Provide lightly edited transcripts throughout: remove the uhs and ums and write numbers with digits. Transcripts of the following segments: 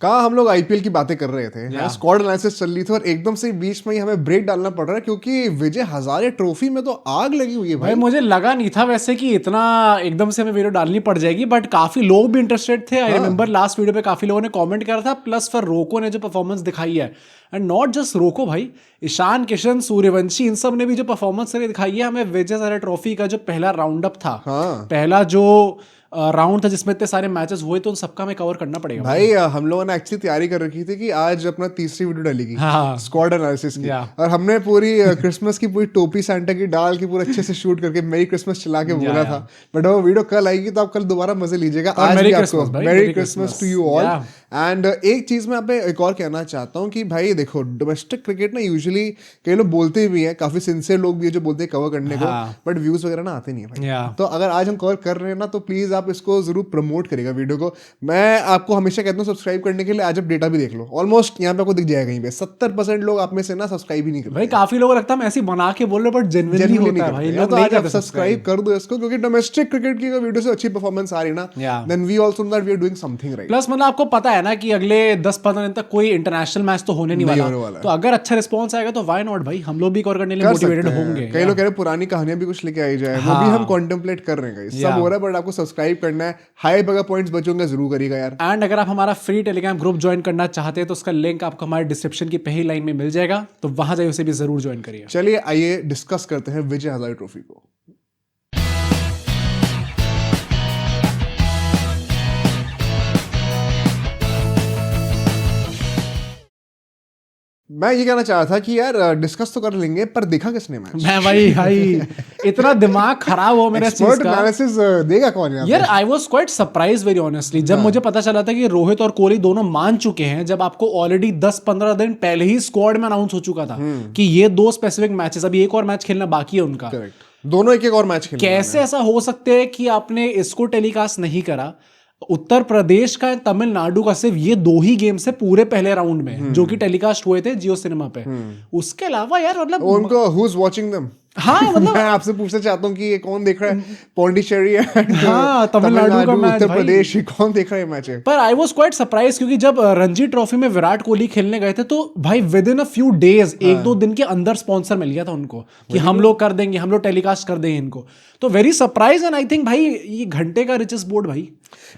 कहाँ हम लोग आईपीएल की बातें कर रहे थे, स्क्वाड एनालिसिस चल रही थी और एकदम से बीच में ही हमें ब्रेक डालना पड़ रहा है क्योंकि विजय हजारे ट्रॉफी में तो आग लगी हुई है भाई मुझे लगा नहीं था वैसे कि इतना एकदम से हमें वीडियो डालनी पड़ जाएगी, बट काफी लोग भी इंटरेस्टेड थे। आई रिमेंबर लास्ट वीडियो पे काफी लोगों ने कमेंट करा था, प्लस फिर रोको ने जो परफॉर्मेंस दिखाई है, एंड नॉट जस्ट रोको भाई, ईशान किशन, सूर्यवंशी, इन सब ने भी जो परफॉर्मेंस दिखाई है। हमें विजय हजारे ट्रॉफी का जो पहला राउंड अप था, पहला जो राउंड था जिसमें इतने सारे मैचेस हुए, तो उन सबका हमें कवर करना पड़ेगा भाई। हम लोगों ने एक्चुअली तैयारी कर रखी थी कि आज अपना तीसरी वीडियो डालेगी स्क्वाड एनालिसिस की, और हमने पूरी क्रिसमस की पूरी टोपी सैंटा की डाल के पूरा अच्छे से शूट करके मेरी क्रिसमस चला के बोला था। बट वो वीडियो कल आएगी तो आप कल दोबारा मजे लीजिएगा। आज भी आपको merry Christmas to you all. And एक चीज मैं आप पे एक और कहना चाहता हूँ कि भाई देखो, डोमेस्टिक क्रिकेट ना यूजुअली कई लोग बोलते भी हैं, काफी सिंसियर लोग भी है जो बोलते हैं कवर करने को, बट व्यूज वगैरह ना आते नहीं है भाई। तो अगर आज हम कवर कर रहे हैं ना, तो प्लीज आप इसको जरूर प्रमोट करेगा वीडियो को। मैं आपको हमेशा कहता हूँ सब्सक्राइब करने के लिए। आज आप डेटा भी देख लो, ऑलमोस्ट यहाँ पे आपको दिख जाएगा कहीं पे 70% लोग आप में से ना सब्सक्राइब ही नहीं करते भाई। काफी लोग लगता है ऐसे बना के बोल रहे, बट जेन्युइनली होता है भाई। तो आज आप सब्सक्राइब कर दो इसको, क्योंकि डोमेस्टिक क्रिकेट की वीडियो से अच्छी परफॉर्मेंस आ रही ना, then we also know that we are doing something right. Plus मतलब आपको पता है ना कि अगले 10-15 दिन तक कोई इंटरनेशनल मैच तो होने नहीं वाला, तो अगर अच्छा रिस्पांस आएगा तो व्हाई नॉट भाई, हम लोग भी कवर करने के लिए मोटिवेटेड होंगे। कई लोग कह रहे पुरानी कहानियां भी कुछ लेके आई जाए, वो भी हम कॉन्टेम्पलेट कर रहे हैं। सब हो रहा है, बट आपको सब्सक्राइब करना है। हाइप अगर पॉइंट्स बचोगे जरूर करिएगा यार। एंड अगर आप हमारा फ्री टेलीग्राम ग्रुप ज्वाइन करना चाहते हैं तो उसका लिंक आपको हमारे डिस्क्रिप्शन की पहली लाइन में मिल जाएगा, तो वहां जाइए उसे भी जरूर ज्वाइन करिए। चलिए आइए डिस्कस करते हैं विजय हजारे ट्रॉफी को। मैं ये कहना चाह रहा था कि यार डिस्कस तो कर लेंगे, पर देखा किसने मैच? मैं भाई इतना दिमाग खराब हो मेरा चीज का। एनालिसिस देगा कौन यार? I was quite surprise very honestly, जब मुझे पता चला था कि रोहित और कोहली दोनों मान चुके हैं, जब आपको ऑलरेडी 10-15 दिन पहले ही स्क्वाड में अनाउंस हो चुका था कि ये 2 स्पेसिफिक मैचेस, अभी एक और मैच खेलना बाकी है उनका। दोनों एक और मैच खेलना। कैसे ऐसा हो सकता है कि आपने इसको टेलीकास्ट नहीं करा? उत्तर प्रदेश का, तमिलनाडु का सिर्फ ये 2 ही गेम्स है पूरे पहले राउंड में जो कि टेलीकास्ट हुए थे जियो सिनेमा पे। उसके अलावा यार मतलब उनको हु इज वाचिंग देम? हाँ मतलब मैं आपसे पूछना चाहता हूँ कि ये कौन देख रहा है? पौंडीचेरी तमिलनाडु का मैच, उत्तर प्रदेश, कौन देख रहा है मैच? पर आई वाज क्वाइट सरप्राइज क्योंकि जब रणजी ट्रॉफी में विराट कोहली खेलने गए थे तो भाई with in a few days, 1-2 दिन के अंदर स्पॉन्सर मिल गया था उनको कि हम लोग कर देंगे, हम लोग टेलीकास्ट कर देंगे इनको। तो very surprise, and I think भाई ये घंटे का रिचेस्ट बोर्ड भाई।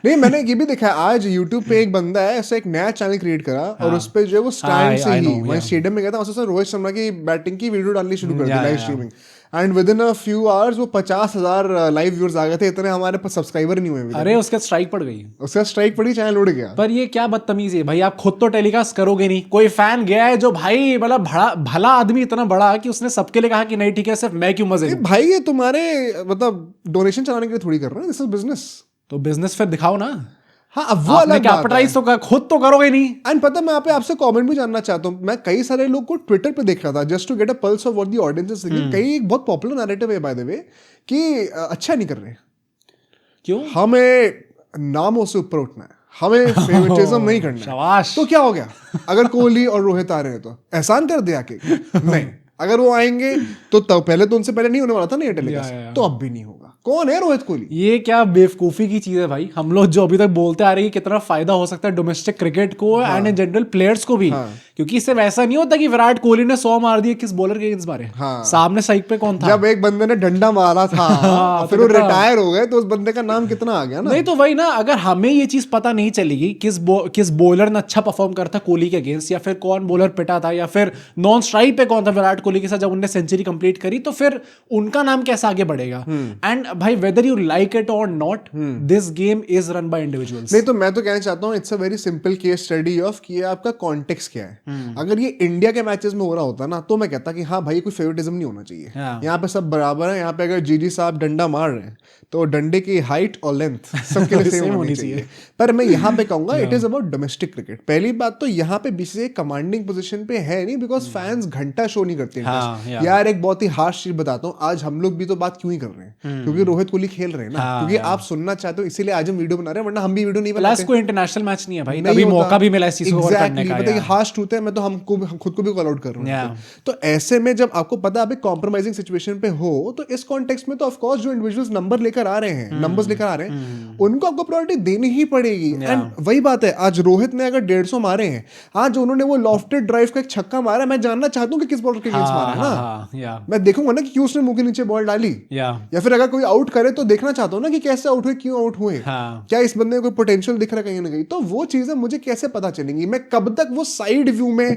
नहीं, मैंने ये भी देखा आज यूट्यूब पे एक बंदा है ऐसा एक नया चैनल क्रिएट करा और उस पे जो है वो स्टैंड से ही वहीं स्टेडियम में गया था, उससे रोहित शर्मा की बैटिंग की वीडियो डालनी शुरू कर दी, live streaming. And within a few hours वो 50,000 लाइव व्यूअर्स आ गए थे। इतने हमारे पास सब्सक्राइबर नहीं हुए। अरे उसका स्ट्राइक पड़ गई, उसका स्ट्राइक पड़ी, चैनल उड़ गया। पर ये क्या बदतमीजी है भाई, आप खुद तो टेलीकास्ट करोगे नहीं। कोई फैन गया है जो भाई मतलब भला आदमी इतना बड़ा कि उसने सबके लिए कहा कि नहीं ठीक है, सिर्फ मैं क्यों मजे। भाई ये तुम्हारे मतलब डोनेशन चलाने के लिए थोड़ी कर रहे हैं, दिस इज बिजनेस। तो बिजनेस फिर दिखाओ ना। हाँ, अब वो अलग कैपिटलाइज तो खुद तो करोगे नहीं। एंड पता, मैं आपसे कमेंट भी जानना चाहता हूँ। मैं कई सारे लोग को ट्विटर पे देख रहा था just to get a pulse of what the audience is thinking. कई एक बहुत पॉपुलर नैरेटिव है बाय द वे कि अच्छा नहीं कर रहे। क्यों? हमें नामों से ऊपर उठना है, हमें फेवरेटिज्म नहीं करना है। शाबाश। तो क्या हो गया अगर कोहली और रोहित आ रहे हैं? तो एहसान कर दे आके? नहीं, अगर वो आएंगे तो तब पहले तो उनसे पहले नहीं होने वाला था ना ये टेलीकास्ट, तो अब भी नहीं होगा। कौन है रोहित कोहली? ये क्या बेवकूफी की चीज है भाई। हम लोग जो अभी तक बोलते आ रहे हैं कितना फायदा हो सकता है डोमेस्टिक क्रिकेट को एंड इन जनरल प्लेयर्स को भी, क्योंकि इससे वैसा नहीं होता कि विराट कोहली ने 100 मार दिए किस बॉलर के अगेंस्ट मारे। सामने साइड पे कौन था? जब एक बंदे ने डंडा मारा था फिर वो रिटायर हो गए, तो उस बंदे का नाम कितना आ गया ना। नहीं तो वही ना, अगर हमें ये चीज पता नहीं चलेगी किस बॉलर ने अच्छा परफॉर्म करा था कोहली के अगेंस्ट, या फिर कौन बॉलर पिटा था, या फिर नॉन स्ट्राइक पे कौन था विराट कोहली के साथ जब उन्होंने सेंचुरी कंप्लीट करी, तो फिर उनका नाम कैसे आगे बढ़ेगा? एंड भाई वेदर यू लाइक इट और not, this game is run by individuals. नहीं तो मैं तो कहना चाहता हूँ it's a very simple case study of कि आपका कॉन्टेक्स्ट क्या है। अगर ये इंडिया के मैचेस में हो रहा होता ना, तो मैं कहता कि हाँ भाई कोई फेवरेटिज्म नहीं होना चाहिए। यहाँ पे सब बराबर है। यहाँ पे अगर जीजी साहब डंडा मार रहे हैं तो डंडे की हाइट और लेंथ सबके लिए सेम होनी चाहिए। पर मैं यहाँ पे कहूंगा it is about domestic cricket. पहली बात तो यहाँ पे बीसीसीआई कमांडिंग पोजीशन पे है नहीं, बिकॉज फैंस घंटा शो नहीं करते। यार एक बहुत ही हार्श चीज बताता हूँ, आज हम लोग भी तो बात क्यों ही कर रहे हैं? क्योंकि रोहित कोहली खेल रहे हैं ना, क्योंकि आप सुनना चाहते हो, इसीलिए आज हम वीडियो बना रहे हैं, वरना हम भी वीडियो नहीं बनाते। कोई इंटरनेशनल मैच नहीं है भाई, तभी मौका भी मिला इस चीज को करने का। हार्श ट्रूथ होते हैं, मैं तो हम खुद को भी कॉल आउट कर रहा हूँ। तो ऐसे में जब आपको पता आप एक कॉम्प्रोमाइजिंग सिचुएशन पे हो, तो इस कॉन्टेक्स्ट में तो ऑफ कोर्स जो इंडिविजुअल्स नंबर्स लेकर आ रहे हैं, उनको आपको प्रायोरिटी देनी ही पड़ेगी। एंड वही बात है, आज रोहित ने अगर 150 मारे हैं, आज उन्होंने वो लॉफ्टेड ड्राइव का एक छक्का मारा, मैं जानना चाहता हूँ कि किस बॉलर के अगेंस्ट मारा है ना। मैं देखूंगा ना कि क्यों उसने मुंह के नीचे बॉल डाली, या फिर अगर कोई आउट करे तो देखना चाहता हूँ ना कि कैसे आउट हुए, क्यों आउट हुए, क्या इस बंदे में कोई पोटेंशियल दिख रहा है कहीं ना कहीं। तो वो चीजें मुझे कैसे पता चलेंगी? मैं कब तक वो साइड व्यू में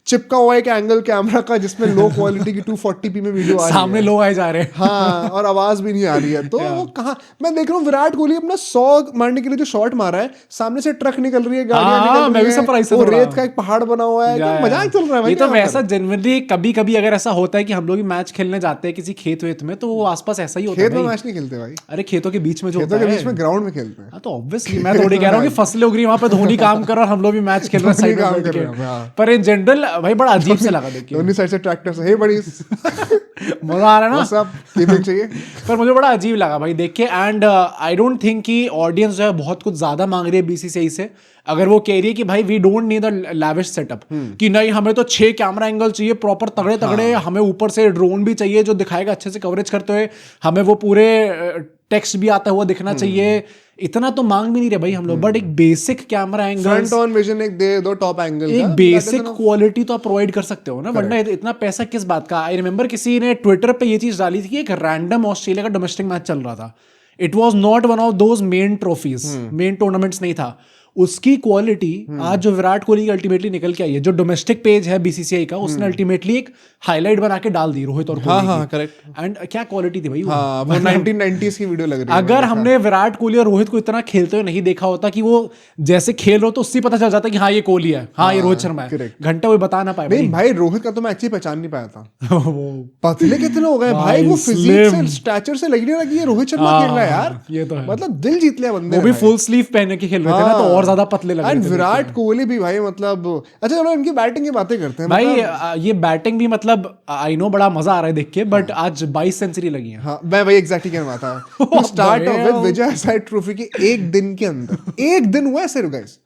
चिपका हुआ एक एंगल कैमरा का जिसमें लो क्वालिटी की 240p में वीडियो आ रही है, सामने लोग आए जा रहे हैं, हाँ, और आवाज भी नहीं आ रही है, तो वो कहाँ? मैं देख रहा हूँ विराट कोहली अपना 100 मारने के लिए जो शॉट मारा है, सामने से ट्रक निकल रही है, गाड़ियां निकल रही है, वो रेत का एक पहाड़ बना हुआ है, मजाक चल रहा है। ये तो वैसा जनरली कभी कभी अगर ऐसा होता है कि हम लोग भी मैच खेलने जाते हैं किसी खेत वेत में, तो वो आसपास ऐसा ही होता है। खेत में मैच नहीं खेलते भाई, अरे खेतों के बीच में जो खेतों के बीच में ग्राउंड में खेलते हैं। तो ऑब्वियसली मैं थोड़ी कह रहा हूँ कि फसलें उग रही वहां पे धोनी काम कर रहा है और हम लोग भी मैच खेल रहे हैं, पर इन जनरल भाई बड़ा अजीब से लगा देख के। दोनों साइड से ट्रैक्टर से, हे बड़ी मजा आ रहा है ना, सब कीपिंग चाहिए। पर मुझे बड़ा अजीब लगा भाई देख के। एंड आई डोंट थिंक कि ऑडियंस जो है बहुत कुछ ज्यादा मांग रही है बीसीसीआई से। अगर वो कह रही है कि भाई we don't need the lavish setup, कि नहीं हमें तो 6 कैमरा एंगल चाहिए प्रॉपर तगड़े तगड़े, हमें ऊपर से ड्रोन भी चाहिए जो दिखाएगा अच्छे से कवरेज करते हुए, हमें वो पूरे टेक्स्ट भी आता हुआ दिखना चाहिए, इतना तो मांग भी नहीं रहे भाई हम लोग, बट एक basic camera angle, front on vision एक दे दो, टॉप एंगल, एक बेसिक क्वालिटी तो आप प्रोवाइड कर सकते हो ना, वरना इतना पैसा किस बात का। आई रिमेंबर किसी ने ट्विटर पे ये चीज डाली थी कि एक रैंडम ऑस्ट्रेलिया का डोमेस्टिक मैच चल रहा था, it was not one of those main trophies, main tournaments नहीं था, उसकी क्वालिटी आज जो विराट कोहली की अल्टीमेटली निकल के आई है, जो डोमेस्टिक पेज है बीसीसीआई का, उसने अल्टीमेटली एक हाईलाइट बना के डाल दी रोहित और कोहली की। करेक्ट। एंड क्या क्वालिटी थी भाई वो, वो 1990s की वीडियो लग रही है। अगर हमने विराट कोहली और रोहित को इतना खेलते हुए नहीं देखा होता कि वो जैसे खेल रहे हो, तो उससे पता चल जाता कि हाँ ये कोहली है, हाँ ये रोहित शर्मा है, घंटा वो बता ना पाए। नहीं भाई, रोहित का तो मैं एक्चुअली पहचान नहीं पाया था, पतले कितने हो गए भाई, वो फिजिक से स्टैचर से लगने लगी है रोहित शर्मा खेल रहा है यार, ये तो है, मतलब दिल जीत लिया बंदे ने। वो भी फुल स्लीव पहन के खेल रहे थे ना, तो और ज्यादा पतले लग रहे थे। विराट कोहली भी भाई, मतलब अच्छा चलो इनकी बैटिंग की बातें करते हैं भाई, ये बैटिंग भी मतलब आई नो बड़ा मजा आ रहा है देख के, बट आज 22 सेंचुरी लगी है। हाँ, मैं वही एग्जैक्टली कहना था, to start off with Vijay Hazare trophy के एक दिन के अंदर, एक दिन हुआ है सिर्फ गाइस,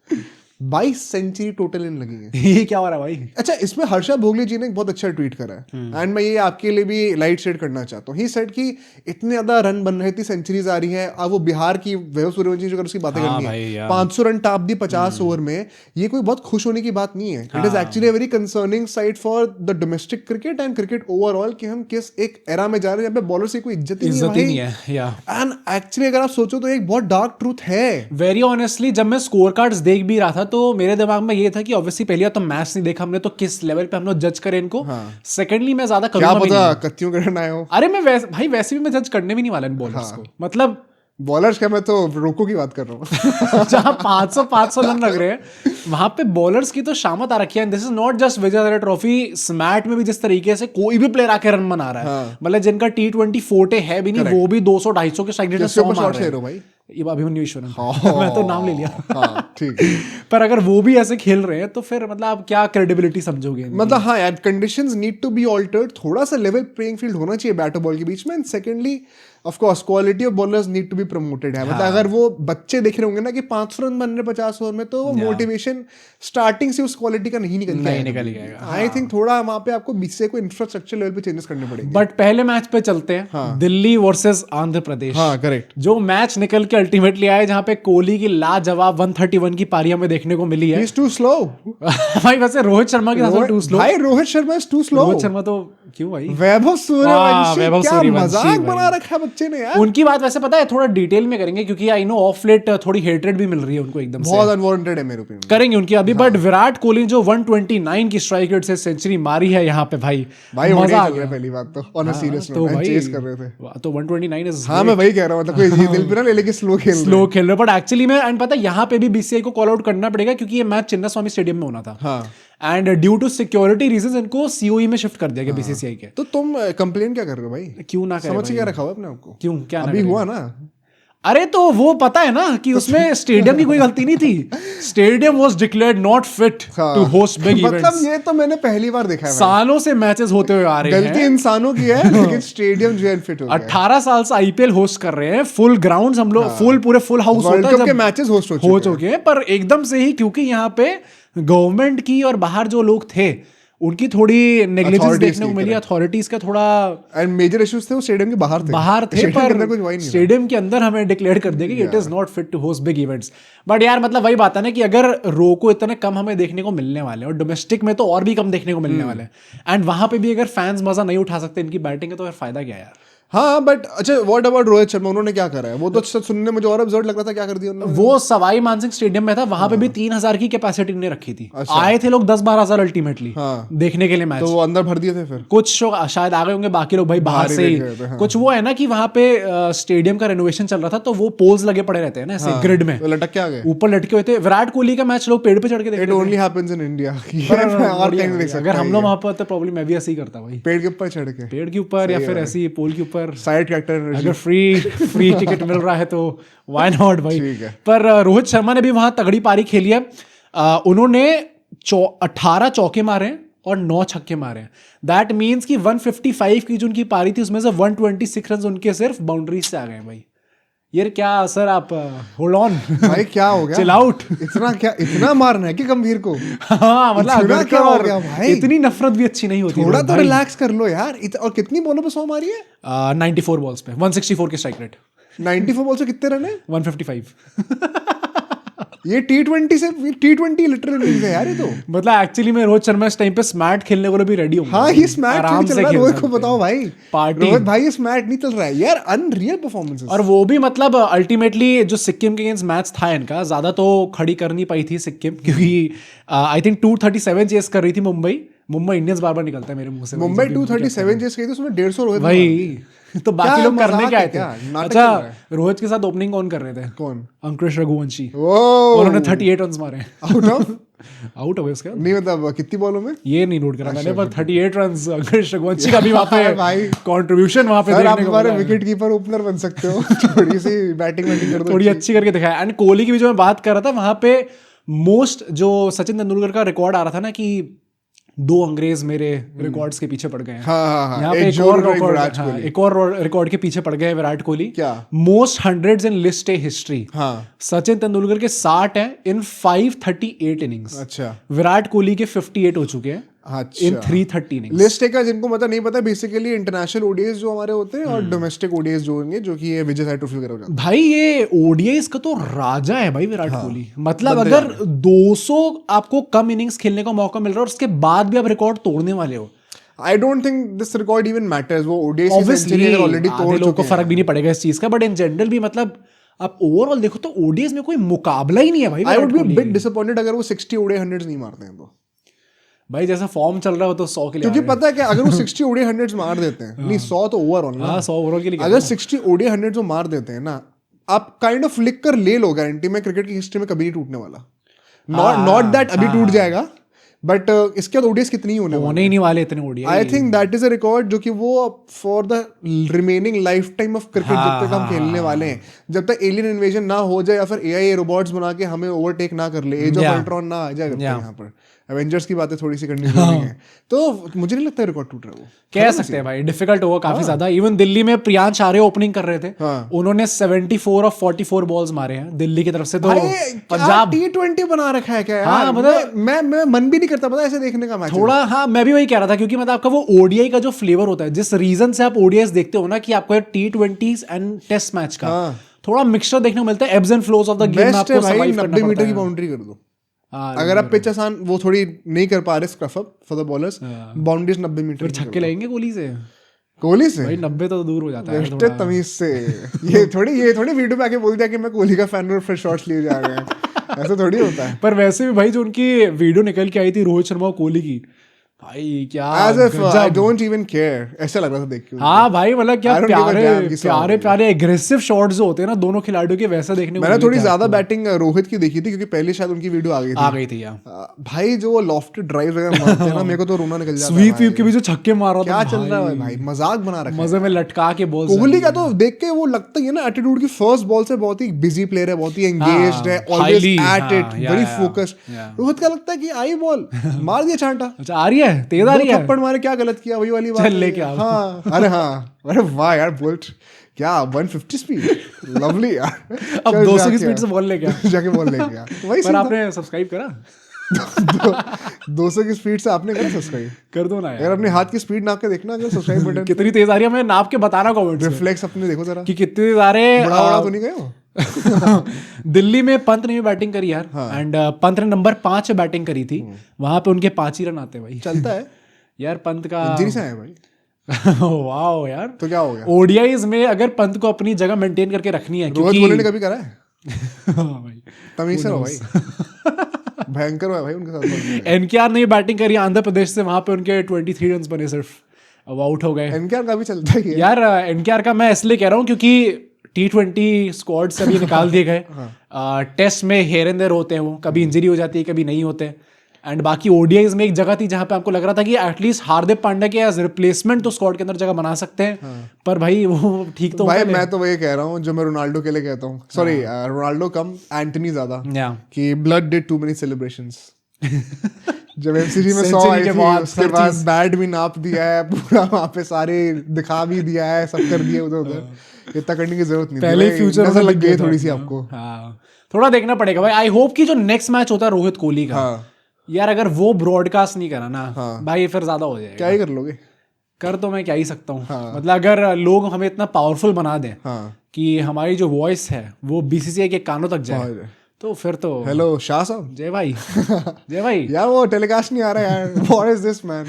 22 सेंचुरी टोटल इन लगी है। ये क्या हो रहा है भाई? अच्छा, इसमें हर्षा भोगले जी ने एक बहुत अच्छा ट्वीट करा है, एंड मैं ये आपके लिए भी लाइट शेड करना चाहता हूँ। ही सेड कि इतने ज्यादा रन बन रहे थे, सेंचुरीज आ रही है, अब वो बिहार की वैभव सूर्यवंशी जो, अगर उसकी बातें करनी है, 500 रन टाप दी 50 ओवर में, ये कोई बहुत खुश होने की बात नहीं है। It is actually a very concerning side for the domestic cricket and cricket overall, कि हम किस एक एरा में जा रहे हैं जहाँ पे बॉलर्स की कोई इज्जत ही नहीं है। एंड एक्चुअली अगर आप सोचो तो एक बहुत डार्क ट्रूथ है। वेरी ऑनेस्टली, जब मैं स्कोर कार्ड्स देख भी रहा था तो मेरे दिमाग में ये था कि ऑब्वियसली पहले तो मैच नहीं देखा हमने, तो किस लेवल पे हम लोग जज करें इनको। सेकेंडली मैं ज्यादा करूंगा भी नहीं, कत्तियों करना आए हो। अरे मैं भाई वैसे भी मैं जज करने भी नहीं वाला इन बॉलर्स को, मतलब बॉलर्स क्या, मैं तो रोको की बात कर रहा हूँ। जहां 500 रन लग रहे हैं वहां पे बॉलर्स की तो शामत आ रखी है। This is not just Vijay Hazare trophy, SMAT में भी जिस तरीके से कोई भी प्लेयर आके रन बना रहा है, मतलब जिनका T20 फोटे है भी नहीं, वो भी 200-250 के स्ट्राइक रेट से 100 मार रहे हैं भाई। ये अभिमन्यु ईश्वरन, मैं तो नाम ले लिया, ठीक। पर अगर वो भी ऐसे खेल रहे हैं तो फिर मतलब आप क्या क्रेडिबिलिटी समझोगे? मतलब हाँ यार, conditions need to be altered, थोड़ा सा लेवल प्लेइंग फील्ड होना चाहिए बैट और बॉल के बीच में। And secondly of course quality of bowlers need to be promoted है। मतलब अगर वो बच्चे देख रहे होंगे ना कि 500 रन बन रहे 50 ओवर में, तो वो मोटिवेशन स्टार्टिंग से उस क्वालिटी का नहीं निकल जाएगा। आई थिंक थोड़ा वहां पे आपको बीसीसीआई को इंफ्रास्ट्रक्चर लेवल पे चेंजेस करने पड़ेंगे। बट पहले मैच पे चलते हैं, दिल्ली वर्सेस आंध्र प्रदेश। हाँ करेक्ट, जो मैच निकल के अल्टीमेटली आया, जहां पे कोहली की लाजवाब 131 की पारी हमें देखने को मिली है। ही इज टू स्लो भाई, वैसे रोहित शर्मा के साथ टू स्लो भाई, Rohit Sharma is too slow. Rohit Sharma तो क्यों भाई? वैभव सूर्यवंशी, क्या मजाक बना रखा है बच्चे ने यार। उनकी बात वैसे पता है थोड़ा डिटेल में करेंगे, क्योंकि आई नो ऑफ लेट थोड़ी हेट्रेड भी मिल रही है उनको एकदम से, बहुत अनवांटेड है मेरे ओपिनियन, करेंगे उनकी अभी। बट विराट कोहली जो 129 की स्ट्राइक रेट से सेंचुरी मारी है यहाँ पे, भाई मजा आ गया। पहली बात तो ऑन अ सीरियस नोट, मैं चेस कर रहे थे तो 129 इज, हाँ मैं वही कह रहा हूँ, मतलब कोई दिल पे ना ले लेके स्लो खेल रहे, बट एक्चुअली में एंड पता है यहाँ पे भी बीसीसीआई को कॉल आउट करना पड़ेगा, क्योंकि ये मैच चिन्नास्वामी स्टेडियम में होना था, and due to security reasons इनको सीओई में शिफ्ट कर दिया गया बीसीसीआई के। तो तुम कंप्लेन क्या कर रहे हो भाई? क्यों ना करें? समझ क्या रखा हुआ अपने आपको? क्यों, क्या अभी हुआ ना? अरे तो वो पता है ना कि उसमें स्टेडियम की कोई गलती नहीं थी. Stadium was declared not fit to host big events. मतलब ये तो मैंने पहली बार देखा है. सालों से मैचेस होते हुए आ रहे हैं. गलती इंसानों की है लेकिन स्टेडियम जो है फिट हो गया. 18 साल से आईपीएल होस्ट कर रहे हैं. फुल ग्राउंड्स हम लोग पूरे फुल हाउस होता है जब के मैचेस होस्ट हो चुके हैं. पर एकदम से ही क्योंकि यहाँ पे गवर्नमेंट की और बाहर जो लोग थे उनकी थोड़ी नेग्लिजेंस देखने को मिली. अथॉरिटीज का थोड़ा एंड मेजर इश्यूज थे वो स्टेडियम के बाहर थे पर स्टेडियम के अंदर हमें डिक्लेयर कर दिया कि it is not fit to host big events. But यार मतलब वही बात है ना कि अगर रो को इतने कम हमें देखने को मिलने वाले और डोमेस्टिक में तो और भी कम देखने को मिलने वाले एंड वहां पे भी अगर फैंस मजा नहीं उठा सकते इनकी बैटिंग का तो फिर फायदा क्या यार. हाँ बट अच्छा व्हाट अबाउट रोहित शर्मा, उन्होंने क्या करा है? वो तो सुनने में मुझे और अब्सर्ड लग रहा था, क्या कर दिया उन्होंने? वो सवाई मानसिंह स्टेडियम में था, वहां पे भी 3000 की कैपेसिटी ने रखी थी. आए थे लोग 10-12 हजार अल्टीमेटली देखने के लिए मैच. तो वो अंदर भर दिए थे फिर कुछ शायद आ गए होंगे, बाकी लोग भाई बाहर से ही. कुछ वो है ना कि वहां पे स्टेडियम का रेनोवेशन चल रहा था तो वो पोल्स लगे पड़े रहते हैं ना ऐसे ग्रिड में, लटक के आ गए, ऊपर लटके हुए थे. विराट कोहली का मैच लोग पेड़ पे चढ़ के देखते हैं. It only happens in India. अगर हम लोग वहां पर तो प्रॉब्लम मैं भी ऐसे ही करता भाई, पेड़ के ऊपर चढ़ के, पेड़ के ऊपर या फिर ऐसी पोल के ऊपर साइड कैरेक्टर. अगर फ्री टिकट मिल रहा है तो व्हाई नॉट भाई. पर रोहित शर्मा ने भी वहां तगड़ी पारी खेली है. उन्होंने 18 चौके मारे हैं और 9 छक्के मारे हैं. दैट मींस कि 155 की जो उनकी पारी थी उसमें से 126 रन उनके सिर्फ बाउंड्रीज से आ गए भाई. यार क्या सर आप होल्ड ऑन भाई, क्या हो गया? Chill out. इतना मारना है कि गंभीर को? हाँ मतलब क्या हो गया भाई? इतनी नफरत भी अच्छी नहीं होती. थोड़ा तो रिलैक्स कर लो यार. और कितनी बॉलों पे 100 मारी है? 94 बॉल्स पे 164 के स्ट्राइक रेट. 94 बॉल से कितने रन है? 155. ये T20 लिटरल है यार. ये तो मतलब एक्चुअली में रोहित शर्मा इस टाइम पे स्मार्ट खेलने को भी रेडी होंगे. हाँ, ये स्मार्ट आराम चल से रहा है. खेल रोहित को सकते बताओ भाई, पार्टी. रोहित भाई ये स्मार्ट नहीं चल रहा है यार. Unreal performances. और वो भी मतलब अल्टीमेटली जो सिक्किम के अगेंस्ट मैच था इनका, ज्यादा तो खड़ी कर नहीं पाई थी सिक्किम, क्योंकि आई थिंक 237 चेस कर रही थी मुंबई इंडियंस. बार बार निकलता है मेरे मुंह से. मुंबई 237 चेस की थी, उसमें 150 रोहित भाई. तो बाकी लोग करने क्या आए थे? अच्छा, रोहित के साथ ओपनिंग कौन कर रहे थे? कौन? अंकुश रघुवंशी. उन्होंने 38 रन मारे. आउट हो गए उसके नहीं, मतलब कितनी बॉलों में ये नहीं नोट करा मैंने, पर 38 रन अंकुश रघुवंशी का भी वहां पे भाई कंट्रीब्यूशन वहां पे देखने को मिला. हमारे विकेट कीपर ओपनर बन सकते हो. थोड़ी सी बैटिंग कर दो, थोड़ी अच्छी करके दिखाया. एंड कोहली की भी जो मैं बात कर रहा था, वहां पे मोस्ट जो सचिन तेंदुलकर का रिकॉर्ड आ रहा था ना कि 2 अंग्रेज मेरे रिकॉर्ड्स के पीछे पड़ गए हैं. यहाँ पे एक और रिकॉर्ड के पीछे पड़ गए हैं विराट कोहली. क्या? Most 100s in list A history. Sachin Tendulkar के 60 हैं इन 538 इनिंग्स. अच्छा. विराट कोहली के 58 हो चुके हैं इन 330 इनिंग्स. लिस्ट का जिनको मतलब नहीं पता, बेसिकली इंटरनेशनल ओडीआईज जो हमारे होते हैं और डोमेस्टिक ओडीआईज जो होंगे, जो कि ये विजय साई ट्रॉफी वगैरह हो जाता है. भाई ये ओडीआईज का तो राजा है भाई विराट कोहली. मतलब अगर 200 आपको कम इनिंग्स खेलने का मौका मिल रहा है और उसके बाद भी आप रिकॉर्ड तोड़ने वाले हो. I don't think this record even matters. वो ODI की सेंचुरी अगर ऑलरेडी तोड़ चुके हैं, को फर्क भी नहीं पड़ेगा इस चीज का. बट इन जनरल भी मतलब आप ओवरऑल देखो तो ओडीआईज में कोई मुकाबला ही नहीं है भाई. I would be a bit disappointed अगर वो 60 ODI 100s नहीं मारते हैं तो. भाई जैसा फॉर्म चल रहा हो तो 100 के लिए, क्योंकि पता है क्या, अगर वो 60 ODI 100s मार देते हैं, नहीं 100 तो ओवरऑल ना. 100 ओवरऑल के लिए. अगर 60 ODI 100s वो मार देते हैं ना, आप काइंड ऑफ लिख कर ले लो गारंटी में, क्रिकेट की हिस्ट्री में कभी नहीं टूटने वाला. नॉट दैट अभी टूट जाएगा, बट इसके बाद ओडीआईज कितनी होने ही नहीं वाले इतने ODI. I think that is a record जो कि वो for the remaining life time of cricket जब तक हम खेलने वाले हैं, जब तक एलियन इन्वेजन ना हो जाए या फिर एआई रोबोट्स बना के हमें ओवरटेक ना कर ले, एज ऑफ अल्ट्रॉन ना आ जाए यहाँ पर. एवेंजर्स की बातें थोड़ी सी करनी है, तो मुझे नहीं लगता रिकॉर्ड टूट रहा है. वो कह सकते हैं भाई, डिफिकल्ट होगा काफी ज्यादा. इवन दिल्ली में प्रियांश आर्य ओपनिंग कर रहे थे, उन्होंने 74 ऑफ 44 बॉल्स मारे हैं दिल्ली की तरफ से. तो पंजाब T20 बना रखा है क्या यार? मतलब मैं मन भी नहीं करता पता ऐसे देखने का मैच थोड़ा. हाँ, मैं भी वही कह रहा था, क्योंकि मतलब आपका वो ओडीआई का जो फ्लेवर होता है, जिस रीजन से आप ओडीआईज देखते हो ना, कि आपको T20s एंड टेस्ट मैच का थोड़ा मिक्सचर देखने को मिलता है. Abs and flows of the game आपको सर्वाइव करना पड़ता है. 90 मीटर की बाउंड्री कर दो. अगर आप पिच आसान वो थोड़ी नहीं कर पा रहे scruff up for the bowlers, boundaries 90 metre. छक्के लगेंगे कोहली से भाई 90 तो दूर हो जाता है. तमीज से ये थोड़ी वीडियो पे आके बोल दिया कि मैं कोहली का फैन हूं और फिर शॉट्स लिए जा रहे हैं. ऐसा थोड़ी होता है. पर वैसे भी भाई जो उनकी वीडियो निकल के आई थी रोहित शर्मा और कोहली की, भाई क्या As if I don't even care. ऐसा लग रहा था देख के. हाँ भाई मतलब क्या I don't give a damn कि प्यारे प्यारे एग्रेसिव शॉट्स जो होते हैं ना दोनों खिलाड़ियों के, वैसा देखने को मैंने मिले थोड़ी थे ज्यादा आपको। बैटिंग रोहित की देखी थी क्योंकि पहले शायद उनकी वीडियो आ गई थी यार, भाई जो वो लॉफ्टेड ड्राइव वगैरह मारते हैं ना मेरे को तो रोना निकल जाता है स्वीप भाई. वीप के भी जो छक्के मार रहा क्या था चल रहा है भाई, मजाक बना रखा है. मजे में लटका के बॉल कोहली का तो देख के वो लगता ही है ना एटीट्यूड की फर्स्ट बॉल से बहुत ही बिजी प्लेयर है, बहुत ही एंगेज्ड है, always at it, very focused. Rohit का लगता है कि आई बॉल मार दिया चांटा, अच्छा आ रही है, तेज आ रही है, थप्पड़ मारे, क्या गलत किया, वही वाली बात. चल लेके आओ. हाँ अरे हाँ, अरे वाह यार बोल्ट क्या 150 स्पीड, लवली यार. अब 200 की स्पीड से बॉल लेके आ. जाके बॉल लेके आ. वही पर आपने सब्सक्राइब करा? 200 की स्पीड से आपने करा सब्सक्राइब? कर दो ना यार. यार अपने हाथ की स्पीड नाप के देखना अगर सब्सक्राइब बटन कितनी तेज आ रही है, मैं नाप के बताना कमेंट में रिफ्लेक्स अपने देखो जरा कि कितनी तेज आ रहे बड़ा बड़ा तो नहीं गए हो. दिल्ली में पंत ने भी बैटिंग करी यार, एंड पंत ने नंबर 5 पे बैटिंग करी थी, वहां पे उनके 5 ही रन आते भाई. चलता है यार पंत का इंजरी से आया भाई, वाओ यार. तो क्या हो गया? ओडीआईज में अगर पंत को अपनी जगह मेंटेन करके रखनी है, रोहित कोहली ने कभी करा है? हाँ भाई, तमीज से हो भाई. भयंकर हुआ भाई उनके साथ. एनकेआर ने बैटिंग करी आंध्र प्रदेश से, वहां पे उनके 23 रन बने सिर्फ, अब आउट हो गए. एनकेआर का भी चलता ही है यार एनकेआर का मैं इसलिए कह रहा हूँ क्योंकि T20 स्क्वाड से अभी निकाल दिए गए. टेस्ट में हेयर एंड देयर होते हैं, वो कभी इंजरी हो जाती है कभी नहीं होते. एंड बाकी ओडीआईज में एक जगह थी जहां पे आपको लग रहा था कि एटलीस्ट हार्दिक पांड्या के एज रिप्लेसमेंट तो स्क्वाड के अंदर जगह बना सकते हैं, पर भाई वो ठीक तो भाई मैं तो वही कह रहा हूँ जो मैं रोनाल्डो के लिए कहता हूँ, सॉरी रोनाल्डो कम एंटनी ज्यादा, या कि blood did too many celebrations. जब एमसीजी में 100 Century आई के थी बाद उसके बाद बैट भी नाप दिया है पूरा, वहां पे सारे दिखा भी दिया है, सब कर दिए उधर उधर. इतना करने की जरूरत नहीं थी. पहले भाई, फ्यूचर नजर लग गई थोड़ी सी आपको. हाँ थोड़ा देखना पड़ेगा भाई. आई होप कि जो नेक्स्ट मैच होता है रोहित कोहली का, यार अगर वो ब्रॉडकास्ट नहीं करा ना भाई फिर ज्यादा हो जाएगा. क्या ही कर लोगे? कर तो मैं क्या ही सकता हूँ. मतलब अगर लोग हमें इतना पावरफुल बना दें कि हमारी जो वॉइस है वो बीसीसीआई के कानों तक जाए, तो फिर तो हेलो शाह साहब, जय भाई. जय भाई यार वो टेलीकास्ट नहीं आ रहा यार. What is this man?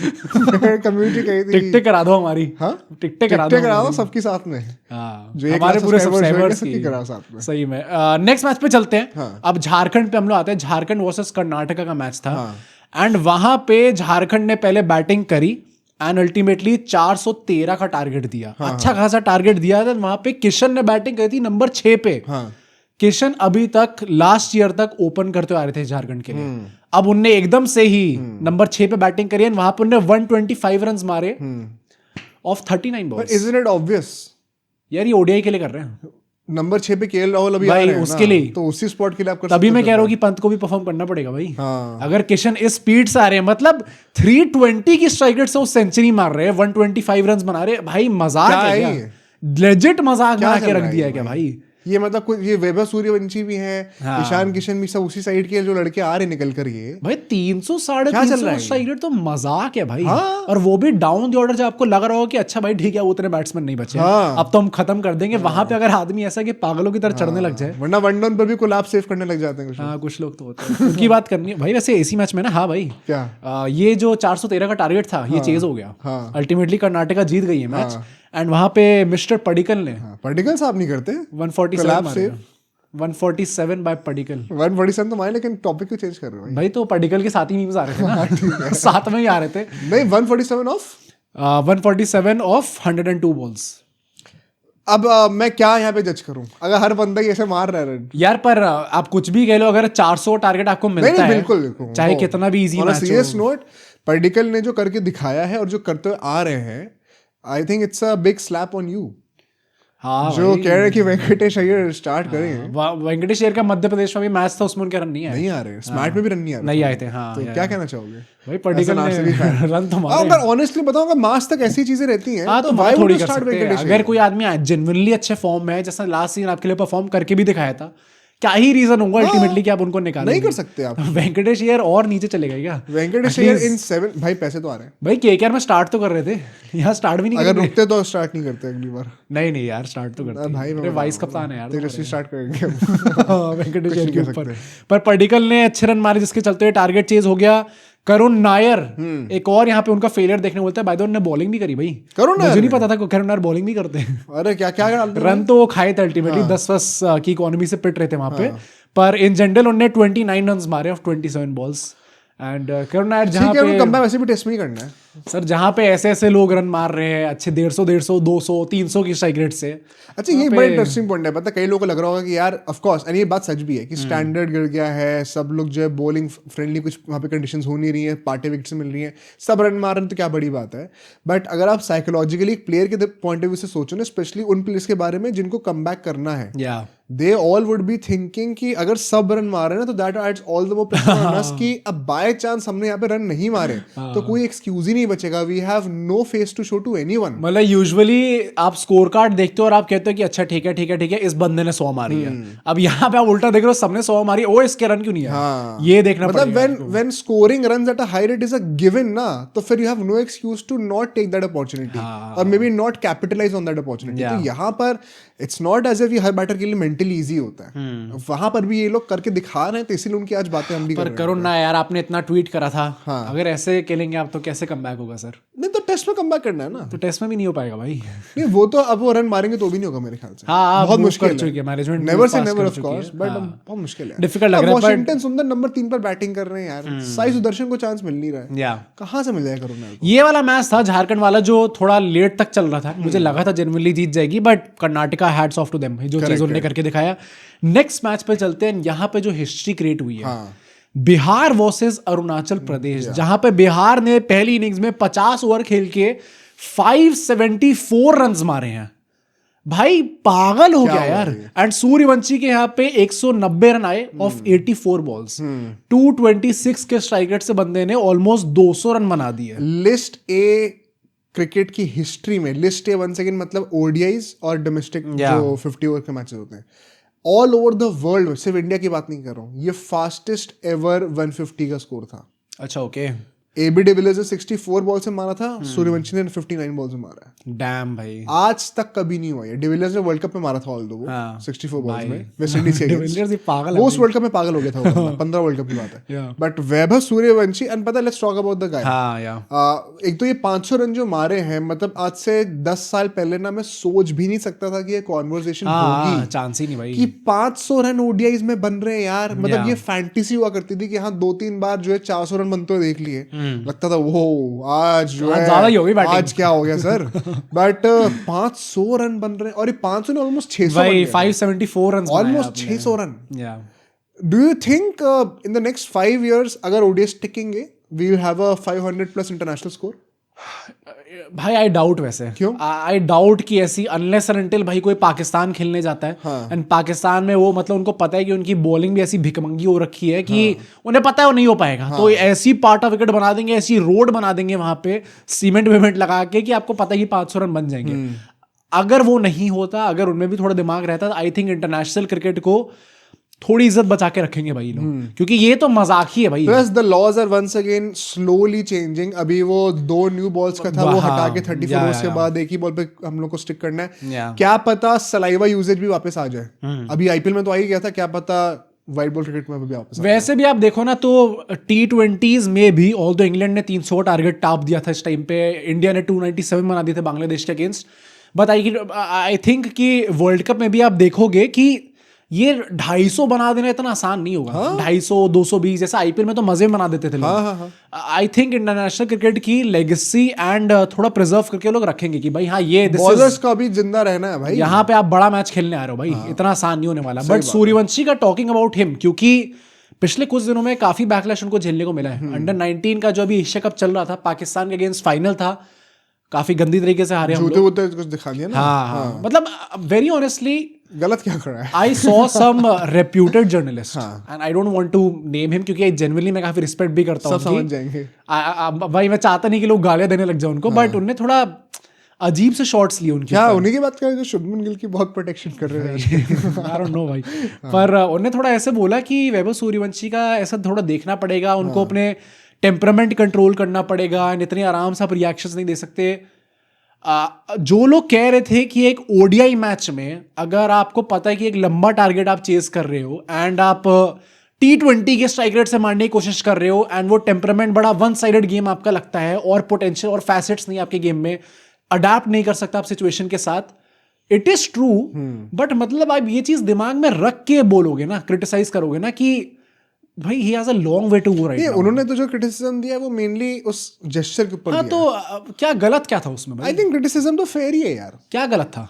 Community कही थी टिकटें करा दो हमारी. हाँ टिकटें करा दो सबकी साथ में. हाँ जो एक हमारे लाख पूरे subscribers सब्सक्राइबर्स सबकी की करा साथ में. सही में. नेक्स्ट मैच पे चलते हैं. अब झारखंड पे हम लोग आते हैं. झारखंड वर्सेस कर्नाटका का मैच था, एंड वहां पे झारखंड ने पहले बैटिंग करी एंड अल्टीमेटली 413 का टारगेट दिया. अच्छा खासा टारगेट दिया था. वहां पे किशन ने बैटिंग करी थी नंबर 6 पे. किशन अभी तक लास्ट ईयर तक ओपन करते आ रहे थे झारखंड के लिए. अब उनने एकदम से ही नंबर 6 पे बैटिंग करी, वहां पर उन्होंने 125 रन मारे of 39 balls. Isn't it obvious? यार ये ओडीआई के लिए कर रहे हैं. नंबर 6 पे केएल राहुल अभी आ भाई रहे हैं उसके लिए, तो उसी स्पॉट के लिए आप कर तभी सकते मैं हो. कह रहा हूँ कि पंत को भी परफॉर्म करना पड़ेगा भाई. हाँ. अगर किशन इस स्पीड से आ रहे हैं, मतलब 320 की स्ट्राइक रेट से वो सेंचुरी मार रहे हैं, 125 रन बना रहे हैं, भाई मजाक है क्या? लेजिट मजाक बना के रख दिया है क्या भाई? ये मतलब कुछ ये वैभव सूर्यवंशी भी है, ईशान किशन भी, सब उसी साइड के जो लड़के आ रहे निकल कर. ये भाई 300 साढ़े 300 स्ट्राइक रेट तो मजाक है भाई. और वो भी डाउन द ऑर्डर, जब आपको लग रहा हो कि अच्छा भाई ठीक है उतने बैट्समैन नहीं बचे, अब तो हम खत्म कर देंगे, वहां पे अगर आदमी ऐसा कि पागलों की तरह चढ़ने लग जाए, वरना वन डाउन पर भी कोलैप्स सेव करने लग जाते हैं. हाँ कुछ लोग तो होते हैं. उनकी बात करनी है भाई. वैसे इसी मैच में ना, हाँ भाई क्या ये जो 413 का टारगेट था ये चेज हो गया. अल्टीमेटली कर्नाटका जीत गई है मैच, एंड वहां पे मिस्टर पडिक्कल ने पडिक्कल साहब नहीं करते 147 बाय पडिक्कल. 147 तो मारे, लेकिन टॉपिक क्यों चेंज कर रहे हो भाई? तो पडिक्कल के साथ ही मीम्स आ रहे थे ना. साथ में ही आ रहे थे. नहीं 147 ऑफ 147 ऑफ 102 बॉल्स. अब मैं क्या यहाँ पे जज करूं अगर हर बंदा ही ऐसे मार रहा है रन? यार पर आप कुछ भी कह लो, अगर 400 टारगेट आपको मिलता है, बिल्कुल चाहे कितना भी इजी मैच हो. सीरियस नोट, पडिक्कल ने जो करके दिखाया है और जो करते आ रहे हैं, I think it's a big slap on you. हाँ जो कह रहे कि वेंकटेश अय्यर स्टार्ट करेंगे. वेंकटेश अय्यर का मध्य प्रदेश में भी मैच था, उसमें उनके रन नहीं आए. नहीं आ रहे, स्मार्ट में भी रन नहीं आ रहे. नहीं आए थे. हाँ तो क्या कहना चाहोगे भाई? पडिक्कल ने रन तो मारे. अगर ऑनेस्टली बताऊंगा, मार्च तक ऐसी चीजें रहती हैं. हाँ तो भाई थोड़ी कर सकते हैं. अगर कोई आदमी जेन्युइनली अच्छे फॉर्म में है, जैसा लास्ट सीजन आपके लिए परफॉर्म करके भी दिखाया था, क्या ही रीजन होगा अल्टीमेटली कि आप उनको निकालेंगे? नहीं कर सकते आप. वेंकटेश अय्यर और नीचे चले गए क्या? वेंकटेश अय्यर इन 7 भाई पैसे तो आ रहे हैं भाई. केकेआर में स्टार्ट तो कर रहे थे, यहाँ स्टार्ट भी नहीं अगर रुकते तो स्टार्ट नहीं करते अगली बार. नहीं यार स्टार्ट तो करते भाई. अरे वाइस कप्तान है यार, तेजस्वी स्टार्ट करेंगे वेंकटेश अय्यर के ऊपर. पर पडिक्कल ने अच्छे रन मारे, जिसके चलते टारगेट चेज हो गया. करुण नायर एक और यहाँ पे उनका फेलियर देखने को मिलता है. बाय द वे उन्होंने बॉलिंग भी करी भाई. करुण नायर, मुझे नहीं पता था कि करुण नायर बॉलिंग भी करते हैं. अरे क्या क्या रन तो वो खाए थे अल्टीमेटली. 10 की इकोनॉमी से पिट रहे थे वहां पे. पर इन जनरल उन्होंने 29 रन मारे of 27 balls, and Karun Nair जहाँ ठीक है, पे वो कमबैक वैसे भी टेस्ट में ही करना है सर, जहाँ पे ऐसे ऐसे लोग रन मार रहे हैं अच्छे 150, 200, 300 की स्ट्राइक रेट से। अच्छा, ये बड़ा इंटरेस्टिंग पॉइंट है। पता कई लोगों को लग रहा होगा कि यार ऑफ कोर्स, एंड ये बात सच भी है कि स्टैंडर्ड गिर गया है, सब लोग जो है बॉलिंग फ्रेंडली, कुछ वहाँ पे कंडीशंस हो नहीं रही हैं, पार्टी विकेट्स मिल रही हैं, सब रन मार रहे हैं, तो क्या बड़ी बात है। बट अगर आप साइकोलॉजिकली एक प्लेयर के पॉइंट ऑफ व्यू से सोचो ना, स्पेशली उन प्लेयर्स के बारे में जिनको कमबैक करना है, they all would be thinking कि अगर सब रन मारे ना तो that adds all the more pressure on us कि अब बाय चांस हमने यहाँ पे रन नहीं मारे तो कोई एक्सक्यूज ही नहीं बचेगा, we have no face to show to anyone. मतलब यूजुअली आप स्कोर कार्ड देखते हो और आप कहते हो कि अच्छा ठीक है ठीक है ठीक है, इस बंदे ने 100 मारी है। अब यहाँ पे आप उल्टा देख रहे हो, सबने 100 मारी, ओ इसके रन क्यों नहीं है, ये देखना मतलब पड़ेगा। When scoring runs at a high rate is a given ना, तो फिर you have no excuse to not take that opportunity और maybe not capitalise on that opportunity. तो यहाँ पर इट्स नॉट एज इफ ये हर बैटर के लिए मेंटली इजी होता है, वहां पर भी ये लोग करके दिखा रहे हैं, तो इसीलिए उनकी आज बातें हम भी कर रहे हैं। पर करुण ना यार, आपने इतना ट्वीट करा था, अगर ऐसे खेलेंगे आप तो कैसे कमबैक होगा सर? नहीं तो टेस्ट में कमबैक करना है ना, तो टेस्ट में भी नहीं हो पाएगा भाई। नहीं वो तो अब वो रन मारेंगे तो भी नहीं होगा मेरे ख्याल से। हाँ, बहुत मुश्किल है, management never say never of course, but बहुत मुश्किल है, डिफिकल्ट लग रहा है। वॉशिंगटन सुंदर नंबर 3 पर बैटिंग कर रहे हैं यार, साई सुदर्शन को चांस मिल नहीं रहा है, कहां से मिल जाएगा करुण नायर को? ये वाला मैच था झारखंड वाला जो थोड़ा लेट तक चल रहा था, मुझे लगा था जेन्युइनली जीत जाएगी, but Karnataka hats off to them, जो चीज उन्होंने करके दिखाया। नेक्स्ट मैच पे चलते हैं, यहाँ पे जो हिस्ट्री क्रिएट हुई है, बिहार वर्सेस अरुणाचल प्रदेश, जहां पे बिहार ने पहली इनिंग्स में 50 ओवर खेल के 574 रन्स मारे हैं। भाई पागल हो गया यार। एंड सूर्यवंशी के यहाँ पे 190 रन आए ऑफ 84 बॉल्स, 226 के स्ट्राइक रेट से बंदे ने ऑलमोस्ट 200 रन बना दिए। लिस्ट ए क्रिकेट की हिस्ट्री में, लिस्ट ए वन सेकेंड मतलब ओडीआईज और डोमेस्टिक जो 50 ओवर के मैचेस होते हैं ऑल ओवर द वर्ल्ड, सिर्फ इंडिया की बात नहीं कर रहा हूँ, ये फास्टेस्ट एवर 150 का स्कोर था। अच्छा ओके। एबी डिविलियर्स ने 64 बॉल से मारा था, सूर्यवंशी ने 59 बॉल से मारा है। डैम भाई, आज तक कभी नहीं हुआ ये। डिविलियर्स ने वर्ल्ड कप में मारा था ऑल दो वो 64 बॉल्स में वेस्ट इंडीज के अगेंस्ट, पागल वो उस वर्ल्ड कप में पागल हो गया था वो 15 वर्ल्ड कप की बात है। बट वैभव सूर्यवंशी, एंड पता, let's talk about the guy. एक तो ये 500 रन जो मारे हैं, मतलब आज से 10 साल पहले ना मैं सोच भी नहीं सकता था कि ये कॉन्वर्सेशन होगी, चांस ही नहीं भाई, कि 500 रन ओडीआईज में बन रहे हैं यार। मतलब ये फैंटेसी हुआ करती थी कि हाँ 2-3 बार जो है 400 रन बनते हुए देख लिए, लगता था वो आज जो है ज्यादा ही होगी बैटिंग, आज क्या हो गया सर। बट 500 रन बन रहे हैं, और ये 500 ने ऑलमोस्ट 600 भाई 574 run, almost 600 run. Do you think in the next 5 years अगर ओडीआईज टिकेंगे we will have a 500+ international score? भाई आई डाउट, वैसे क्यों? आई डाउट कि ऐसी, अनलेस एंड अनटिल भाई कोई पाकिस्तान खेलने जाता है एंड पाकिस्तान में वो, मतलब उनको पता है कि उनकी बॉलिंग भी ऐसी भिकमंगी हो रखी है कि उन्हें पता है वो नहीं हो पाएगा, तो ऐसी पार्ट ऑफ विकेट बना देंगे, ऐसी रोड बना देंगे वहां पे सीमेंट वेमेंट लगा के कि आपको पता है कि 500 रन बन जाएंगे। अगर वो नहीं होता, अगर उनमें भी थोड़ा दिमाग रहता, तो आई थिंक इंटरनेशनल क्रिकेट को थोड़ी इज्जत बचा के रखेंगे भाई लोग, क्योंकि ये तो मजाक ही है भाई। Plus the laws are once again slowly changing. अभी वो 2 न्यू बॉल्स का था, वो हटा के 34 ओवर्स के बाद एक ही बॉल पे हम लोग को स्टिक करना है। क्या पता सलाइवा यूजेज भी वापस आ जाए। अभी आईपीएल में तो आ ही गया था, क्या पता वाइट बॉल क्रिकेट में भी वापस। वैसे भी आप देखो ना तो T20s में भी, ऑल दो इंग्लैंड ने 300 टारगेट टाप दिया था इस टाइम पे, इंडिया ने 297 बना दिए थे बांग्लादेश के अगेंस्ट। बट आई थिंक कि वर्ल्ड कप में भी आप देखोगे कि ये 250 बना देना इतना आसान नहीं होगा। 250, 220 जैसा आईपीएल में तो मजे में बना देते थे लोग। आई थिंक इंटरनेशनल क्रिकेट की लेगेसी एंड थोड़ा प्रिजर्व करके लोग रखेंगे कि भाई हाँ ये बॉलर्स का भी जिंदा रहना है भाई, यहाँ पे आप बड़ा मैच खेलने आ रहे हो भाई, इतना आसान नहीं होने वाला। बट सूर्यवंशी का टॉकिंग अबाउट हिम, क्योंकि पिछले कुछ दिनों में काफी बैकलैश उनको झेलने को मिला है। अंडर 19 का जो अभी एशिया कप चल रहा था, पाकिस्तान के अगेंस्ट फाइनल था, काफी गंदी तरीके से हारे हम लोग। कुछ दिखा दिया ना। हाँ, मतलब वेरी ऑनेस्टली गलत क्या कर रहा है। I saw some reputed journalist and I don't want to name him क्योंकि genuinely मैं काफी रिस्पेक्ट भी करता हूँ। सब समझ जाएंगे। भाई मैं चाहता नहीं कि लोग गालियां देने लग जाए उनको, बट उनने थोड़ा अजीब से शॉट्स लिए उनके। क्या उन्हीं की बात करें जो शुभमन गिल की बहुत प्रोटेक्शन कर रहे हैं? I don't know भाई, पर उन्होंने थोड़ा ऐसे बोला कि वैभव सूर्यवंशी का ऐसा थोड़ा देखना पड़ेगा, उनको अपने टेम्परामेंट कंट्रोल करना पड़ेगा, इतने आराम से आप रिएक्शंस नहीं दे सकते। जो लोग कह रहे थे कि एक ओडीआई मैच में अगर आपको पता है कि एक लंबा टारगेट आप चेस कर रहे हो एंड आप T20 के स्ट्राइक रेट से मारने की कोशिश कर रहे हो एंड वो टेम्परामेंट बड़ा वन साइडेड गेम आपका लगता है और पोटेंशियल और फैसेट्स नहीं आपके गेम में, अडेप्ट नहीं कर सकता आप सिचुएशन के साथ, इट इज ट्रू। बट मतलब आप ये चीज दिमाग में रख के बोलोगे ना, क्रिटिसाइज करोगे ना कि भाई he has a long way to go right now. उन्होंने तो जो क्रिटिसिज्म दिया है वो मेनली उस जेस्चर के ऊपर हाँ, दिया तो क्या गलत क्या था उसमें भाई? आई थिंक क्रिटिसिज्म तो फेयर ही है यार। क्या गलत था?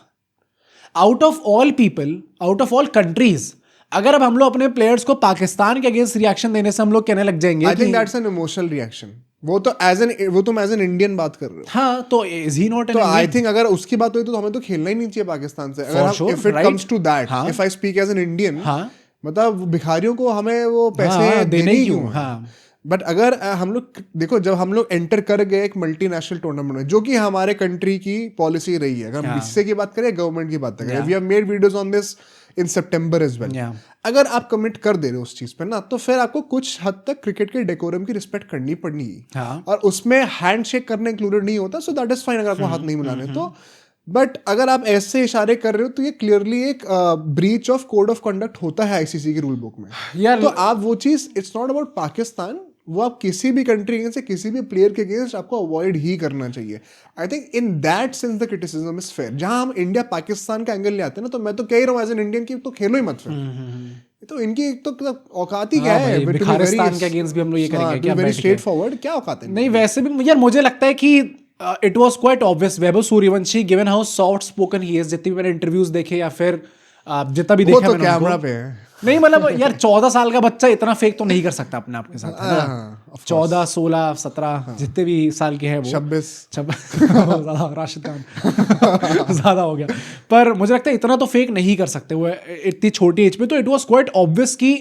Out of all people, out of all countries, अगर अब हम लोग अपने प्लेयर्स को पाकिस्तान के अगेंस्ट रिएक्शन देने से हम लोग कहने लग जाएंगे I think that's an emotional reaction. वो तुम एज एन इंडियन बात कर रहे हो। हाँ, तो इज ही नॉट एन तो आई थिंक अगर उसकी बात हुई तो हमें तो खेलना ही नहीं चाहिए पाकिस्तान से। अगर if it comes to that, if I speak as an Indian, मतलब भिखारियों को हमें वो पैसे देने ही क्यों? बट अगर हम लोग देखो, जब हम लोग एंटर कर गए एक मल्टीनेशनल टूर्नामेंट में, जो कि हमारे कंट्री की पॉलिसी रही है, अगर हम हिस्से की बात करें, गवर्नमेंट की बात करें, we have made videos on this in सितंबर एज वेल। अगर आप कमिट कर दे रहे हो उस चीज पे ना, तो फिर आपको कुछ हद तक क्रिकेट के डेकोरम की रिस्पेक्ट करनी पड़नी है। और उसमें हैंडशेक करना इंक्लूडेड नहीं होता, सो दैट इज फाइन अगर आपको हाथ नहीं मिलाने तो। बट अगर आप ऐसे इशारे कर रहे हो तो ये क्लियरली एक breach of code of conduct होता है आईसीसी के रूल बुक में यार। तो आप वो चीज, इट्स नॉट अबाउट पाकिस्तान, वो आप किसी भी कंट्री अगेंस्ट, किसी भी प्लेयर के अगेंस्ट आपको अवॉइड ही करना चाहिए। I think in that sense the criticism is fair. जहां हम इंडिया पाकिस्तान का एंगल ले आते हैं ना, तो मैं तो कह रहा हूँ एज एन इंडियन की तो खेलो ही मत फिर। तो इनकी तो औकात ही क्या है? पाकिस्तान के अगेंस्ट भी हम लोग ये करेंगे क्या? वेरी स्ट्रेट फॉरवर्ड, क्या औकात है? नहीं, वैसे भी यार मुझे लगता है कि it was quite obvious. Vaibhav Suryavanshi, given how soft spoken he is, जितनी भी मैंने इंटरव्यूज देखे या फिर जितना भी देखा मैंने, कैमरा पे है। नहीं मतलब यार 14 साल का बच्चा इतना फेक तो नहीं कर सकता अपने आप के साथ। 14, 16, 17 जितने भी साल के हैं वो, 26 राशिद खान ज्यादा हो गया। पर मुझे लगता है इतना तो फेक नहीं कर सकते वो इतनी छोटी एज पे। तो इट वाज क्वाइट ऑब्वियस कि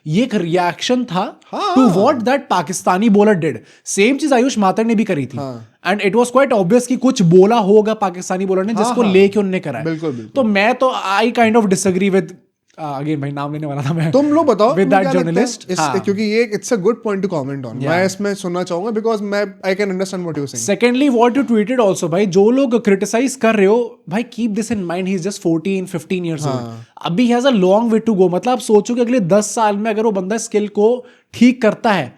ये एक रिएक्शन था to what that Pakistani bowler did. Same चीज आयुष मातर ने भी करी थी, and it was quite obvious कि कुछ बोला होगा पाकिस्तानी बॉलर ने जिसको लेके उन्होंने करा है। बिल्कुल। तो मैं तो I kind of disagree with, again भाई नाम लेने वाला था मैं, तुम लोग बताओ विद दैट जर्नलिस्ट, क्योंकि ये it's a good point to comment on. मैं इसमें सुनना चाहूंगा बिकॉज़ मैं I can understand what you are saying. Secondly what you tweeted also भाई, जो लोग क्रिटिसाइज कर रहे हो भाई, keep this in mind, he is just 14-15 years old. अभी ही has a long way to go. मतलब आप सोचो कि अगले 10 साल में अगर वो बंदा स्किल को ठीक करता है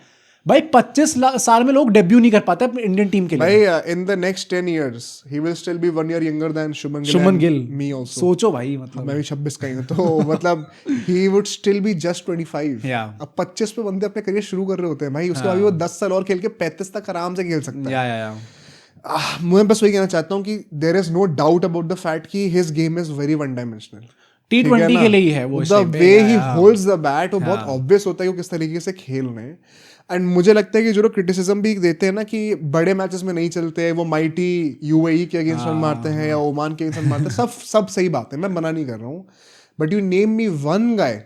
भाई, 25 साल में लोग डेब्यू नहीं कर पाते अपने इंडियन टीम के लिए भाई। इन the next 10 years he will still be 1 year younger than Shubman Gill, me also। सोचो भाई, मतलब मैं भी 26 का ही हूं, तो मतलब he would still be just 25। अब 25 पे बंदे अपने करियर शुरू कर रहे होते हैं भाई, उसके बाद वो 10 साल और खेल के 35 तक आराम से खेल सकता है। मैं बस वही कहना चाहता हूँ कि there is no doubt about the fact कि his game is very one dimensional। T20 के लिए है वो, the way he holds the bat वो बहुत obvious होता है कि किस तरीके से खेल रहे हैं। एंड मुझे लगता है कि जो लोग क्रिटिसिज्म भी देते हैं ना कि बड़े मैचेस में नहीं चलते, वो माइटी यूएई के अगेंस्ट रन मारते हैं या ओमान के अगेंस्ट रन मारते हैं, सब सही बात है, मैं मना नहीं कर रहा हूँ। But you name me one guy,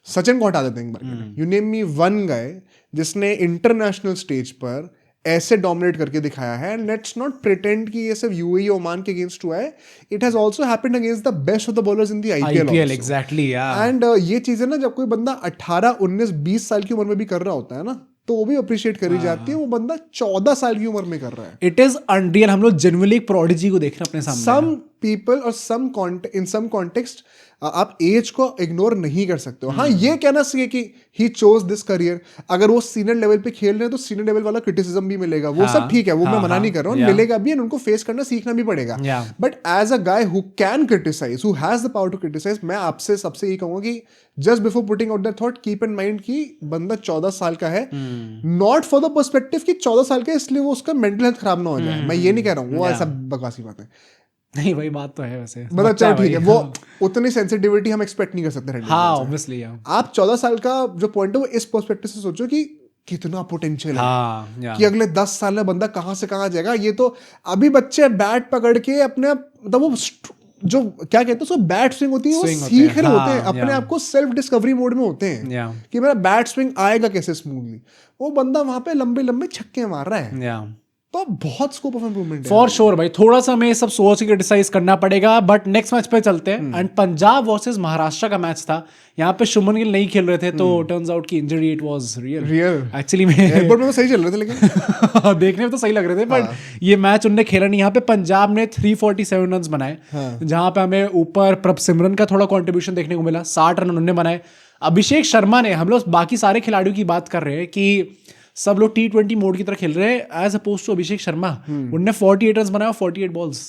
Sachin को हटा देते हैं एक बार, you name me one guy जिसने इंटरनेशनल स्टेज पर ऐसे डोमिनेट करके दिखाया है। एंड लेट्स नॉट प्रिटेंड कि ये सिर्फ यूएई ओमान के अगेंस्ट हुआ है, it has also happened against the best of the bowlers in the IPL. Exactly यार। एंड ये चीजें ना, जब कोई बंदा 18, 19, 20 साल की उम्र में भी कर रहा होता है ना, तो वो भी अप्रिशिएट करी जाती है। वो बंदा 14 साल की उम्र में कर रहा है। It is unreal. हम लोग जेन्युइनली एक प्रोडिजी को देख रहे हैं अपने सामने। सम पीपल और इन सम कॉन्टेक्स्ट आप एज को इग्नोर नहीं कर सकते हो। हाँ, ये कहना चाहिए कि ही चोज दिस करियर। अगर वो सीनियर लेवल पे खेल रहे हैं तो सीनियर लेवल वाला क्रिटिसिज्म भी मिलेगा, वो सब ठीक है, वो मैं मना नहीं कर रहा हूँ, मिलेगा भी, उनको फेस करना सीखना भी पड़ेगा। But as a guy who can criticise, who has the power to criticise, मैं आपसे सबसे यही कहूंगा कि just before putting out that thought, keep in mind कि बंदा 14 साल का है, नॉट फॉर द पर्सपेक्टिव कि 14 साल का इसलिए वो उसका मेंटल हेल्थ खराब ना हो जाए। मैं ये नहीं कह रहा हूँ, वो ऐसा बकवासी बात है। नहीं भाई, बात तो है वैसे, मतलब चलो ठीक है, वो उतनी सेंसिटिविटी हम एक्सपेक्ट नहीं कर सकते। हाँ, ऑब्वियसली। आप 14 साल का जो पॉइंट है वो इस पर्सपेक्टिव से सोचो कि कितना पोटेंशियल है, कि अगले 10 साल में बंदा कहां से कहां जाएगा। ये तो अभी बच्चे बैट पकड़ के अपने, मतलब वो जो क्या कहते हैं उसको, बैट स्विंग होती है, वो सीख रहे होते हैं, अपने आप को सेल्फ डिस्कवरी मोड में होते हैं कि मेरा बैट स्विंग आएगा कैसे स्मूथली। वो बंदा वहां पे लंबे लंबे छक्के मार रहा है, तो बहुत स्कोप ऑफ इंप्रूवमेंट है फॉर श्योर भाई। थोड़ा सा हमें सब सोच के क्रिटिसाइज करना पड़ेगा। बट नेक्स्ट मैच पे चलते हैं। एंड पंजाब वर्सेस महाराष्ट्र का मैच था। यहाँ पे शुभमन गिल नहीं खेल रहे थे, तो टर्न्स आउट की injury it was real actually में। एयरपोर्ट में तो सही चल रहे थे, लेकिन देखने में तो सही लग रहे थे, बट ये मैच उन्होंने खेला नहीं। यहाँ पे पंजाब ने 347 रन बनाए, जहां पे हमें ऊपर प्रभसिमरन का थोड़ा कॉन्ट्रीब्यूशन देखने को मिला, 60 रन उन्होंने बनाए। अभिषेक शर्मा ने, हम लोग बाकी सारे खिलाड़ियों की बात कर रहे हैं कि सब लोग T20 मोड की तरह खेल रहे हैं, as oppose to Abhishek Sharma, उन्होंने 48 रन बनाया, 48 बॉल्स।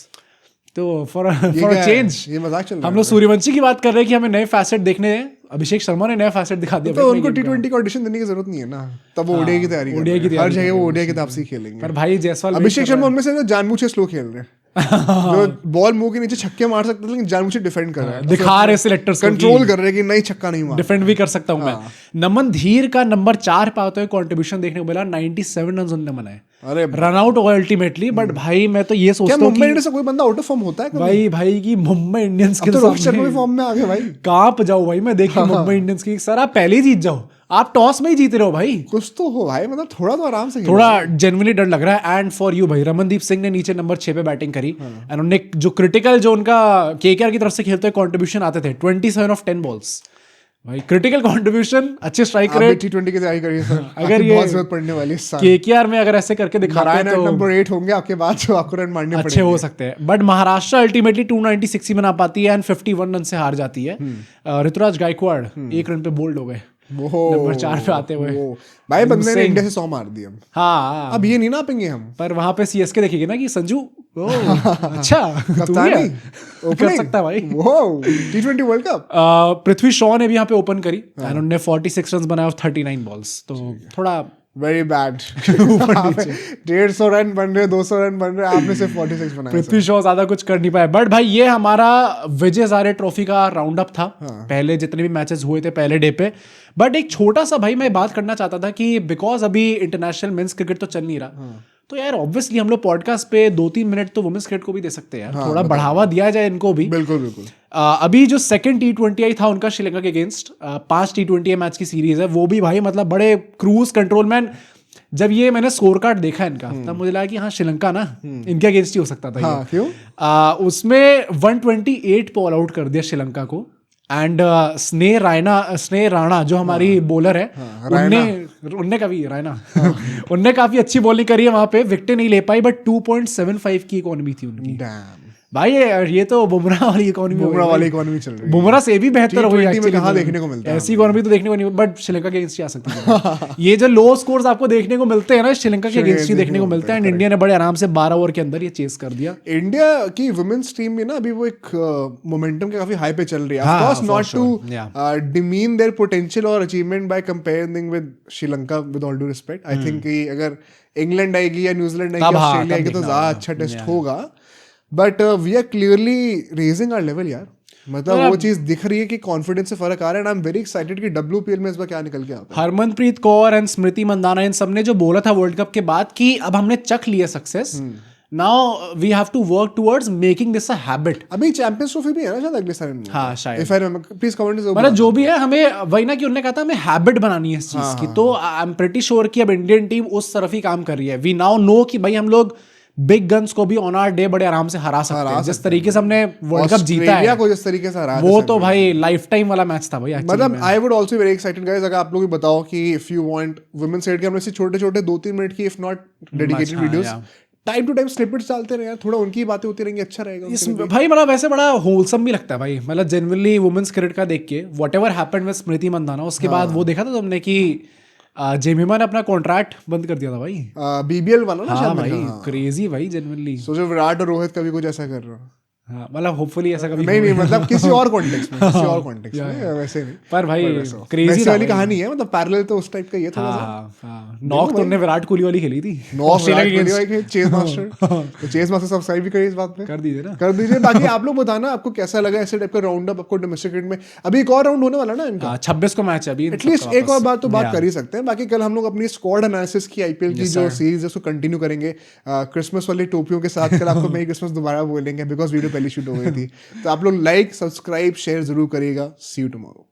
तो फॉर अ चेंज, ये मजाक चल रहा है। हम लोग सूर्यवंशी की बात कर रहे हैं कि हमें नए फैसेट देखने हैं। अभिषेक शर्मा ने नया फैसेट दिखा दिया तो उनको T20 का ऑडिशन देने की जरूरत नहीं है ना, तब वो ओडीआई की तैयारी कर रहे हैं, हर जगह वो ओडीआई की ताप से खेलेंगे। पर भाई जायसवाल अभिषेक शर्मा उनमें से जानबूझ के स्लो खेल रहे हैं, जो बॉल मुंह के नीचे छक्के मार सकते हैं लेकिन जानबूझ के डिफेंड कर रहे हैं, दिखा रहे सिलेक्टर्स को, कंट्रोल कर रहे हैं कि नहीं छक्का नहीं मार, डिफेंड भी कर सकता हूं मैं। नमन धीर का नंबर 4 पे आते हुए कंट्रीब्यूशन देखने को मिला, 97 रन उन्होंने बनाए, अरे रन आउट हुआ अल्टीमेटली। बट भाई मैं तो ये सोचता हूं मुंबई इंडियंस से कोई बंदा आउट ऑफ फॉर्म होता है कभी? भाई की मुंबई इंडियंस के तो रोहित शर्मा भी फॉर्म में आ गए भाई, कांप जाओ भाई। मैं देखिए मुंबई इंडियंस की, सर आप पहले ही जीत जाओ, आप टॉस में ही जीत रहे हो भाई, कुछ तो हो भाई, मतलब थोड़ा तो आराम से, थोड़ा जेन्युइनली डर लग रहा है। एंड फॉर यू भाई, रमनदीप सिंह ने नीचे नंबर 6 पे बैटिंग करी एंड उन्होंने जो क्रिटिकल, जो उनका केकेआर की तरफ से खेलते हुए कंट्रीब्यूशन आते थे 27 ऑफ 10 बॉल्स, भाई क्रिटिकल कंट्रीब्यूशन, अच्छे स्ट्राइक रेट। T20 की तैयारी करिए सर, अगर ये बहुत जरूरत पड़ने वाली है केकेआर में अगर ऐसे करके दिखाते हैं तो नंबर 8 होंगे आपके बाद, जो आपको रन मारने अच्छे हो सकते हैं। बट महाराष्ट्र अल्टीमेटली 296 ही बना पाती है एंड 51 रन से हार जाती है। ऋतुराज गायकवाड़ 1 रन पे बोल्ड हो गए नंबर 4 पे आते हुए। भाई बंदे ने इंडिया से 100 मार दिए। हाँ, अब ये नहीं नापेंगे हम, पर वहां पे सीएसके देखेगी ना कि संजू अच्छा तू भी कर सकता है भाई। T20 world cup. Prithvi Shaw ने भी यहाँ पे ओपन करी एंड उन्होंने 46 रन बनाए ऑफ 39 बॉल्स, तो थोड़ा वेरी बैड। 150 रन बन रहे, 200 रन बन रहे, आपने सिर्फ 46 बनाए। पृथ्वी शॉ ज्यादा कुछ कर नहीं पाए। बट भाई ये हमारा विजय हजारे ट्रॉफी का राउंड अप था, पहले जितने भी मैचेस हुए थे पहले डे पे। बट एक छोटा सा भाई मैं बात करना चाहता था कि बिकॉज अभी इंटरनेशनल मेंस क्रिकेट तो चल नहीं रहा, तो यार ऑब्वियसली हम लोग पॉडकास्ट पे 2-3 मिनट तो वुमेन्स क्रिकेट को भी दे सकते हैं यार, थोड़ा बढ़ावा दिया जाए इनको भी। बिल्कुल बिल्कुल। अभी जो सेकंड T20 आई था उनका श्रीलंका के अगेंस्ट, 5 T20 मैच की सीरीज है, वो भी भाई मतलब बड़े क्रूज कंट्रोल। मैन जब ये मैंने स्कोर कार्ड देखा इनका, तब मुझे लगा कि हाँ श्रीलंका ना इनके अगेंस्ट ही हो सकता था। हाँ, क्यों? उसमें 128 पे ऑल आउट कर दिया श्रीलंका को। एंड स्नेह राणा जो हमारी बॉलर है, उनने काफी अच्छी बॉलिंग करी है वहां पे, विकेट नहीं ले पाई बट 2.75 की इकोनॉमी थी उनकी। भाई ये तो बुमराह वाली इकोनॉमी चल रही है, बुमराह से भी बेहतर हो गई। कहाँ देखने को मिलता है ऐसी इकोनॉमी तो देखने को नहीं, बट श्रीलंका के अगेंस्ट ही आ सकती है। ये जो लो स्कोर्स आपको देखने को मिलते हैं ना, श्रीलंका के अगेंस्ट ही देखने को मिलता है। एंड इंडिया ने बड़े आराम से 12 ओवर के अंदर ये चेस कर दिया। इंडिया की वुमेन्स टीम में ना अभी वो एक मोमेंटम के काफी हाई पे चल रही है। Of course not to demean their potential और achievement by comparing with Sri Lanka, with all due respect. I think कि अगर इंग्लैंड आएगी या न्यूजीलैंड आएगी, ऑस्ट्रेलिया आएगी, तो ज्यादा अच्छा टेस्ट होगा। But we are clearly raising our level यार, मतलब वो चीज दिख रही है कि कॉन्फिडेंस से फर्क आ रहा है। And I am very excited कि WPL में इस बार क्या निकल के आता है। हरमनप्रीत कौर एंड स्मृति मंदाना इन सबने जो बोला था वर्ल्ड कप के बाद कि अब हमने चख लिया success, now we have to work towards making this a habit. अभी चैंपियंस ट्रॉफी भी है ना शायद अगले साल में। हाँ शायद, if I remember, please comment मतलब जो भी है, हमें वही ना कि उन्होंने कहा था हमें हैबिट बनानी है इस चीज की। तो आई एम प्रीटी श्योर कि अब इंडियन टीम उस तरफ ही काम कर रही है। वी नाउ नो कि भाई हम लोग बिग गन्स को भी ऑन आवर डे बड़े आराम से हरा सकते हैं। जिस तरीके से हमने वर्ल्ड कप जीता है, को जिस तरीके से हरा, वो तो भाई लाइफ टाइम वाला मैच था भाई। मतलब I would also very excited guys, अगर आप लोग भी बताओ कि if you want women's cricket के हमने से छोटे-छोटे 2-3 मिनट की, if not dedicated videos, time to time snippets डालते रहे यार, थोड़ा उनकी बातें होती रहेंगी, अच्छा रहेगा भाई। मतलब वैसे बड़ा होलसम भी लगता है भाई, मतलब जेन्युइनली वुमेन्स क्रिकेट का देख के। व्हाटएवर हैपेंड विद स्मृति मंदाना, उसके बाद वो देखा था तुमने कि जेमिमा ने अपना कॉन्ट्रैक्ट बंद कर दिया था भाई, BBL वाला ना। हाँ भाई, क्रेजी भाई जेन्युइनली। सोचो विराट और रोहित कभी कुछ ऐसा कर रहा है। हाँ, मतलब होपफुली ऐसा कभी नहीं मतलब किसी और कॉन्टेक्स्ट में, वैसे नहीं। पर भाई क्रेजी वाली कहानी है, मतलब पैरेलल तो उस टाइप का ये थोड़ा सा। नॉक तो उन्होंने विराट कोहली वाली खेली थी, चेस मास्टर। तो चेस मास्टर सब्सक्राइब भी करिए इस बात पे, कर दीजिए ना, कर दीजिए। बाकी आप लोग बताना आपको कैसा लगा ऐसे टाइप का राउंड अप आपको डोमेस्टिक क्रिकेट में। अभी एक और राउंड होने वाला ना इनका, 26 को मैच है अभी, एटलीस्ट एक और बात तो बात कर ही सकते हैं। बाकी कल हम लोग अपनी स्क्वाड एनालिसिस की IPL की जो सीरीज है उसको कंटिन्यू करेंगे क्रिसमस वाली टोपियों के साथ। कल आपको मेरी क्रिसमस दोबारा बोलेंगे बिकॉज वीडियो पहले शूट हो गई थी। तो आप लोग लाइक, सब्सक्राइब, शेयर जरूर करिएगा। सी यू टुमारो।